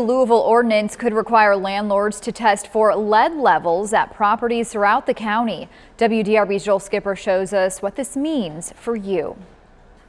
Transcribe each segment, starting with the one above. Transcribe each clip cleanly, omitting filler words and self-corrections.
The Louisville ordinance could require landlords to test for lead levels at properties throughout the county. WDRB's Joel Skipper shows us what this means for you.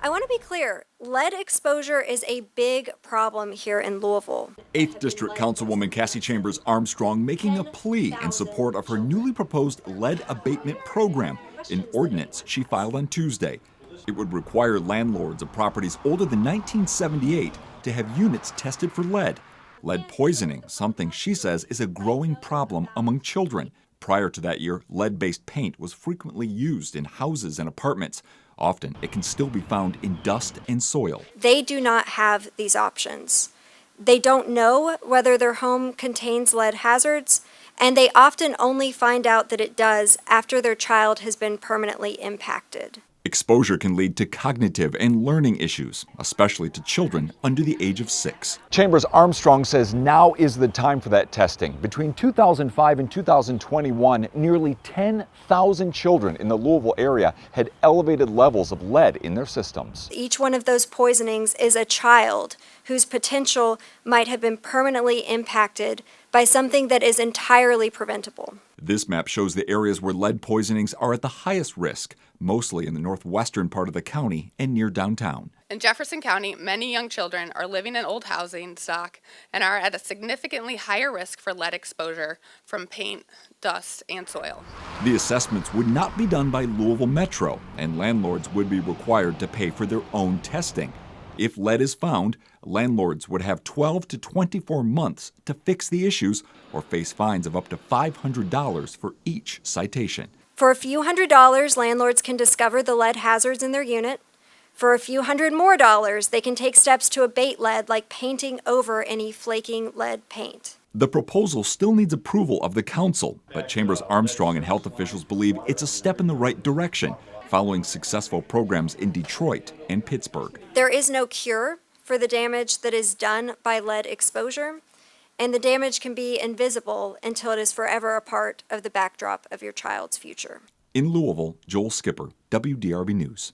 I want to be clear, lead exposure is a big problem here in Louisville. 8th District Councilwoman Cassie Chambers Armstrong making a plea in support of her newly proposed lead abatement program, an ordinance she filed on Tuesday. It would require landlords of properties older than 1978 to have units tested for lead. Lead poisoning, something she says is a growing problem among children. Prior to that year, lead-based paint was frequently used in houses and apartments. Often, it can still be found in dust and soil. They do not have these options. They don't know whether their home contains lead hazards, and they often only find out that it does after their child has been permanently impacted. Exposure can lead to cognitive and learning issues, especially to children under the age of 6. Chambers Armstrong says now is the time for that testing. Between 2005 and 2021, nearly 10,000 children in the Louisville area had elevated levels of lead in their systems. Each one of those poisonings is a child whose potential might have been permanently impacted by something that is entirely preventable. This map shows the areas where lead poisonings are at the highest risk, mostly in the northwestern part of the county and near downtown. In Jefferson County, many young children are living in old housing stock and are at a significantly higher risk for lead exposure from paint, dust, and soil. The assessments would not be done by Louisville Metro, and landlords would be required to pay for their own testing. If lead is found, landlords would have 12 to 24 months to fix the issues or face fines of up to $500 for each citation. For a few $100s, landlords can discover the lead hazards in their unit. For a few $100 more, they can take steps to abate lead, like painting over any flaking lead paint. The proposal still needs approval of the council, but Chambers Armstrong and health officials believe it's a step in the right direction, following successful programs in Detroit and Pittsburgh. There is no cure for the damage that is done by lead exposure, and the damage can be invisible until it is forever a part of the backdrop of your child's future. In Louisville, Joel Skipper, WDRB News.